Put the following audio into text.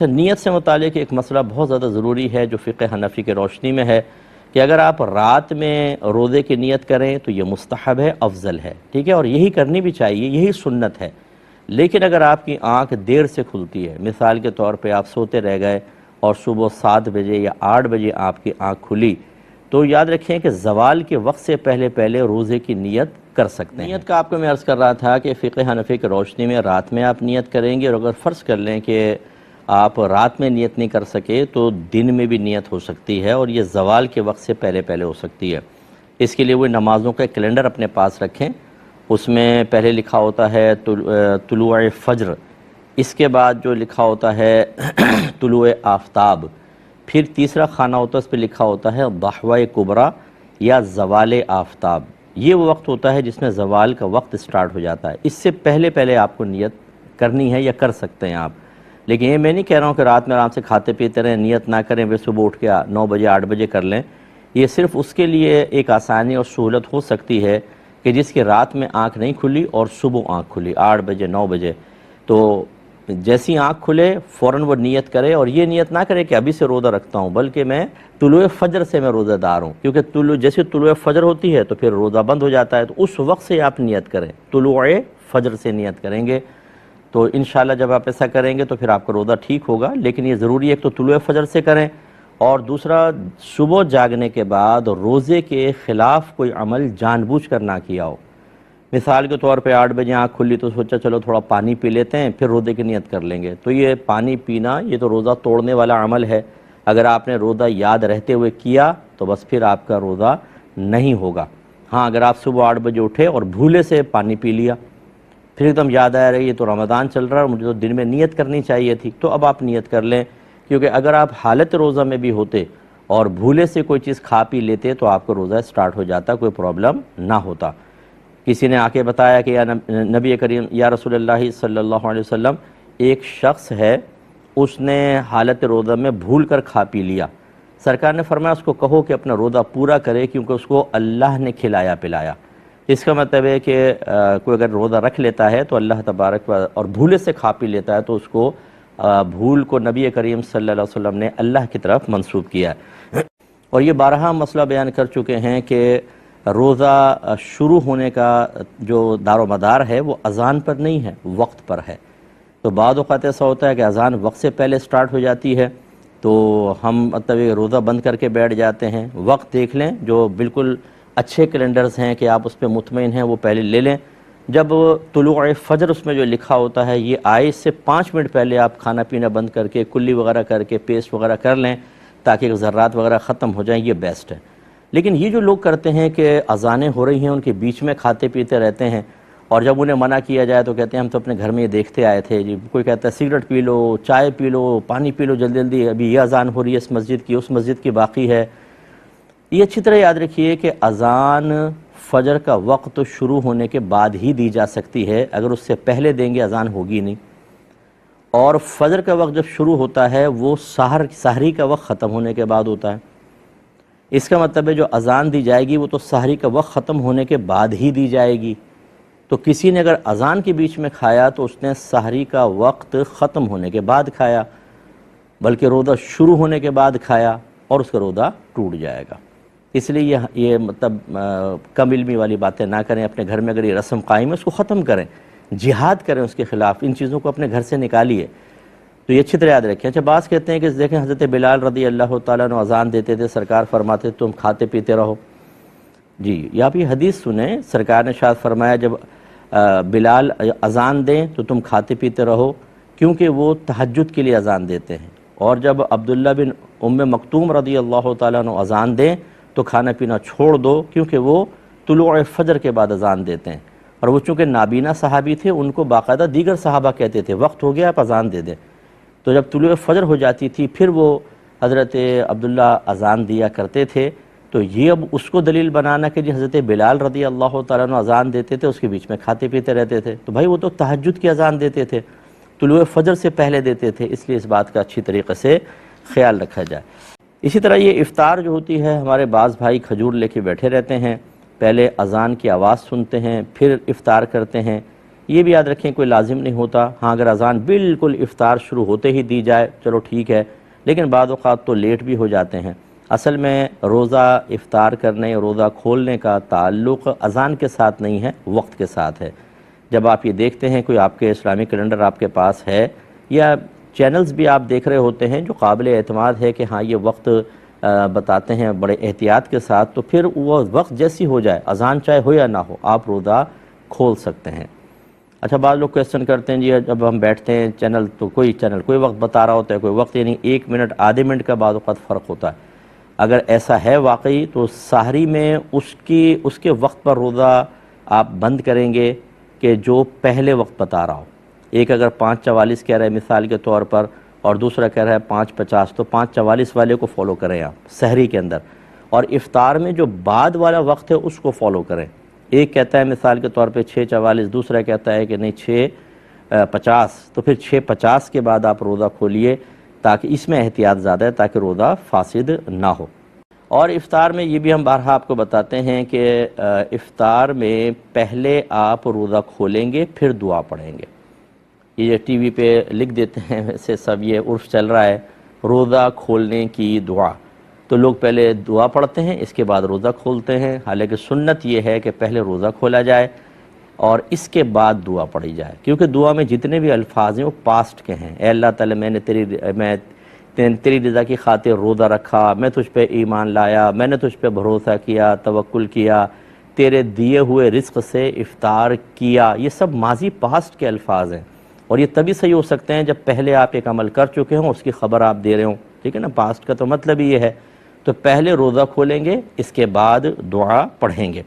نیت سے متعلق ایک مسئلہ بہت زیادہ ضروری ہے جو فقہ حنفی کے روشنی میں ہے کہ اگر آپ رات میں روزے کی نیت کریں تو یہ مستحب ہے، افضل ہے، ٹھیک ہے، اور یہی کرنی بھی چاہیے، یہی سنت ہے۔ لیکن اگر آپ کی آنکھ دیر سے کھلتی ہے، مثال کے طور پہ آپ سوتے رہ گئے اور صبح 7 بجے یا 8 بجے آپ کی آنکھ کھلی، تو یاد رکھیں کہ زوال کے وقت سے پہلے روزے کی نیت کر سکتے ہیں۔ نیت کا آپ کو میں عرض کر رہا تھا کہ فقہ حنفی کی روشنی میں رات میں آپ نیت کریں گے، اور اگر فرض کر لیں کہ آپ رات میں نیت نہیں کر سکے تو دن میں بھی نیت ہو سکتی ہے، اور یہ زوال کے وقت سے پہلے ہو سکتی ہے۔ اس کے لیے وہ نمازوں کا کیلنڈر اپنے پاس رکھیں، اس میں پہلے لکھا ہوتا ہے طلوع فجر، اس کے بعد جو لکھا ہوتا ہے طلوع آفتاب، پھر تیسرا خانہ ہوتا ہے، اس پہ لکھا ہوتا ہے ضحوہ کبریٰ یا زوال آفتاب۔ یہ وہ وقت ہوتا ہے جس میں زوال کا وقت سٹارٹ ہو جاتا ہے، اس سے پہلے آپ کو نیت کرنی ہے یا کر سکتے ہیں آپ۔ لیکن یہ میں نہیں کہہ رہا ہوں کہ رات میں آرام سے کھاتے پیتے رہیں، نیت نہ کریں، پھر صبح اٹھ کے 9 بجے 8 بجے کر لیں۔ یہ صرف اس کے لیے ایک آسانی اور سہولت ہو سکتی ہے کہ جس کی رات میں آنکھ نہیں کھلی اور صبح آنکھ کھلی 8 بجے 9 بجے، تو جیسی آنکھ کھلے فوراً وہ نیت کرے، اور یہ نیت نہ کرے کہ ابھی سے روزہ رکھتا ہوں، بلکہ میں طلوع فجر سے میں روزہ دار ہوں، کیونکہ جیسے طلوع فجر ہوتی ہے تو پھر روزہ بند ہو جاتا ہے، تو اس وقت سے آپ نیت کریں، طلوع فجر سے نیت کریں گے تو انشاءاللہ جب آپ ایسا کریں گے تو پھر آپ کا روزہ ٹھیک ہوگا۔ لیکن یہ ضروری ہے کہ تو طلوع فجر سے کریں، اور دوسرا صبح جاگنے کے بعد روزے کے خلاف کوئی عمل جان بوجھ کر نہ کیا ہو۔ مثال کے طور پہ 8 بجے آنکھ کھلی تو سوچا چلو تھوڑا پانی پی لیتے ہیں، پھر روزے کی نیت کر لیں گے، تو یہ پانی پینا یہ تو روزہ توڑنے والا عمل ہے۔ اگر آپ نے روزہ یاد رہتے ہوئے کیا تو بس پھر آپ کا روزہ نہیں ہوگا۔ ہاں، اگر آپ صبح 8 بجے اٹھے اور بھولے سے پانی پی لیا، پھر ایک دم یاد آ رہی ہے تو رمضان چل رہا ہے اور مجھے تو دن میں نیت کرنی چاہیے تھی، تو اب آپ نیت کر لیں، کیونکہ اگر آپ حالت روزہ میں بھی ہوتے اور بھولے سے کوئی چیز کھا پی لیتے تو آپ کو روزہ سٹارٹ ہو جاتا، کوئی پرابلم نہ ہوتا۔ کسی نے آ کے بتایا کہ یا نبی کریم یا رسول اللہ صلی اللہ علیہ وسلم، ایک شخص ہے اس نے حالت روزہ میں بھول کر کھا پی لیا، سرکار نے فرمایا اس کو کہو کہ اپنا روزہ پورا کرے، کیونکہ اس کو اللہ نے کھلایا پلایا۔ اس کا مطلب ہے کہ کوئی اگر روزہ رکھ لیتا ہے تو اللہ تبارک اور بھولے سے کھا پی لیتا ہے تو اس کو بھول کو نبی کریم صلی اللہ علیہ وسلم نے اللہ کی طرف منسوب کیا ہے۔ اور یہ بارہا مسئلہ بیان کر چکے ہیں کہ روزہ شروع ہونے کا جو دار و مدار ہے وہ اذان پر نہیں ہے، وقت پر ہے۔ تو بعض اوقات ایسا ہوتا ہے کہ اذان وقت سے پہلے سٹارٹ ہو جاتی ہے تو ہم مطلب روزہ بند کر کے بیٹھ جاتے ہیں۔ وقت دیکھ لیں، جو بالکل اچھے کیلنڈرز ہیں کہ آپ اس پہ مطمئن ہیں وہ پہلے لے لیں۔ جب طلوع فجر اس میں جو لکھا ہوتا ہے یہ آئے اس سے 5 منٹ پہلے آپ کھانا پینا بند کر کے کلی وغیرہ کر کے پیسٹ وغیرہ کر لیں تاکہ ذرات وغیرہ ختم ہو جائیں، یہ بیسٹ ہے۔ لیکن یہ جو لوگ کرتے ہیں کہ اذانیں ہو رہی ہیں ان کے بیچ میں کھاتے پیتے رہتے ہیں، اور جب انہیں منع کیا جائے تو کہتے ہیں ہم تو اپنے گھر میں یہ دیکھتے آئے تھے جی، کوئی کہتا ہے سگریٹ پی لو، چائے پی لو، پانی پی لو جلدی جلدی، ابھی یہ اذان ہو رہی ہے اس مسجد کی، اس مسجد کی باقی ہے۔ یہ اچھی طرح یاد رکھیے کہ اذان فجر کا وقت شروع ہونے کے بعد ہی دی جا سکتی ہے، اگر اس سے پہلے دیں گے اذان ہوگی نہیں۔ اور فجر کا وقت جب شروع ہوتا ہے وہ سحری کا وقت ختم ہونے کے بعد ہوتا ہے۔ اس کا مطلب ہے جو اذان دی جائے گی وہ تو سحری کا وقت ختم ہونے کے بعد ہی دی جائے گی۔ تو کسی نے اگر اذان کے بیچ میں کھایا تو اس نے سحری کا وقت ختم ہونے کے بعد کھایا، بلکہ روزہ شروع ہونے کے بعد کھایا، اور اس کا روزہ ٹوٹ جائے گا۔ اس لیے یہ مطلب کم علمی والی باتیں نہ کریں، اپنے گھر میں اگر یہ رسم قائم ہے اس کو ختم کریں، جہاد کریں اس کے خلاف، ان چیزوں کو اپنے گھر سے نکالیے۔ تو یہ اچھی طرح یاد رکھیں۔ اچھا، بعض کہتے ہیں کہ دیکھیں حضرت بلال رضی اللہ تعالیٰ عنہ اذان دیتے تھے، سرکار فرماتے تم کھاتے پیتے رہو۔ جی، یا آپ یہ حدیث سنیں، سرکار نے شاید فرمایا جب بلال اذان دیں تو تم کھاتے پیتے رہو، کیونکہ وہ تہجد کے لیے اذان دیتے ہیں، اور جب عبداللہ بن ام مکتوم رضی اللہ تعالیٰ عنہ اذان دیں تو کھانا پینا چھوڑ دو، کیونکہ وہ طلوع فجر کے بعد اذان دیتے ہیں۔ اور وہ چونکہ نابینا صحابی تھے، ان کو باقاعدہ دیگر صحابہ کہتے تھے وقت ہو گیا آپ اذان دے دیں، تو جب طلوع فجر ہو جاتی تھی پھر وہ حضرت عبداللہ اذان دیا کرتے تھے۔ تو یہ اب اس کو دلیل بنانا کہ جی حضرت بلال رضی اللہ تعالیٰ عنہ اذان دیتے تھے، اس کے بیچ میں کھاتے پیتے رہتے تھے، تو بھائی وہ تو تہجد کی اذان دیتے تھے، طلوع فجر سے پہلے دیتے تھے، اس لیے اس بات کا اچھی طریقے سے خیال رکھا جائے۔ اسی طرح یہ افطار جو ہوتی ہے، ہمارے بعض بھائی کھجور لے کے بیٹھے رہتے ہیں، پہلے اذان کی آواز سنتے ہیں پھر افطار کرتے ہیں، یہ بھی یاد رکھیں کوئی لازم نہیں ہوتا. ہاں اگر اذان بالکل افطار شروع ہوتے ہی دی جائے چلو ٹھیک ہے، لیکن بعض اوقات تو لیٹ بھی ہو جاتے ہیں. اصل میں روزہ افطار کرنے، روزہ کھولنے کا تعلق اذان کے ساتھ نہیں ہے، وقت کے ساتھ ہے. جب آپ یہ دیکھتے ہیں کوئی آپ کے اسلامی کیلنڈر آپ کے پاس ہے، یا چینلز بھی آپ دیکھ رہے ہوتے ہیں جو قابل اعتماد ہے کہ ہاں یہ وقت بتاتے ہیں بڑے احتیاط کے ساتھ، تو پھر وہ وقت جیسی ہو جائے، اذان چاہے ہو یا نہ ہو، آپ روزہ کھول سکتے ہیں. اچھا بعض لوگ کویسچن کرتے ہیں جی جب ہم بیٹھتے ہیں چینل تو چینل کوئی وقت بتا رہا ہوتا ہے، کوئی وقت یعنی 1 منٹ آدھے منٹ کا بعض اوقات فرق ہوتا ہے. اگر ایسا ہے واقعی تو سحری میں اس کے وقت پر روزہ آپ بند کریں گے کہ جو پہلے وقت بتا رہا ہو. ایک اگر 5:44 کہہ رہا ہے مثال کے طور پر، اور دوسرا کہہ رہا ہے 5:50، تو 5:44 والے کو فالو کریں آپ سحری کے اندر، اور افطار میں جو بعد والا وقت ہے اس کو فالو کریں. ایک کہتا ہے مثال کے طور پہ 6:44، دوسرا کہتا ہے کہ نہیں 6:50، تو پھر 6:50 کے بعد آپ روزہ کھولیے، تاکہ اس میں احتیاط زیادہ ہے تاکہ روزہ فاسد نہ ہو. اور افطار میں یہ بھی ہم بارہا آپ کو بتاتے ہیں کہ افطار میں پہلے آپ روزہ کھولیں گے پھر دعا پڑھیں گے. یہ ٹی وی پہ لکھ دیتے ہیں، ویسے سب یہ عرف چل رہا ہے روزہ کھولنے کی دعا، تو لوگ پہلے دعا پڑھتے ہیں اس کے بعد روزہ کھولتے ہیں. حالانکہ سنت یہ ہے کہ پہلے روزہ کھولا جائے اور اس کے بعد دعا پڑھی جائے، کیونکہ دعا میں جتنے بھی الفاظ ہیں وہ پاسٹ کے ہیں. اے اللہ تعالی میں نے تیری رضا کی خاطر روزہ رکھا، میں تجھ پہ ایمان لایا، میں نے تجھ پہ بھروسہ کیا، توکل کیا، تیرے دیے ہوئے رزق سے افطار کیا. یہ سب ماضی پاسٹ کے الفاظ ہیں، اور یہ تبھی صحیح ہو سکتے ہیں جب پہلے آپ ایک عمل کر چکے ہوں، اس کی خبر آپ دے رہے ہوں. ٹھیک ہے نا، پاسٹ کا تو مطلب یہ ہے. تو پہلے روزہ کھولیں گے، اس کے بعد دعا پڑھیں گے.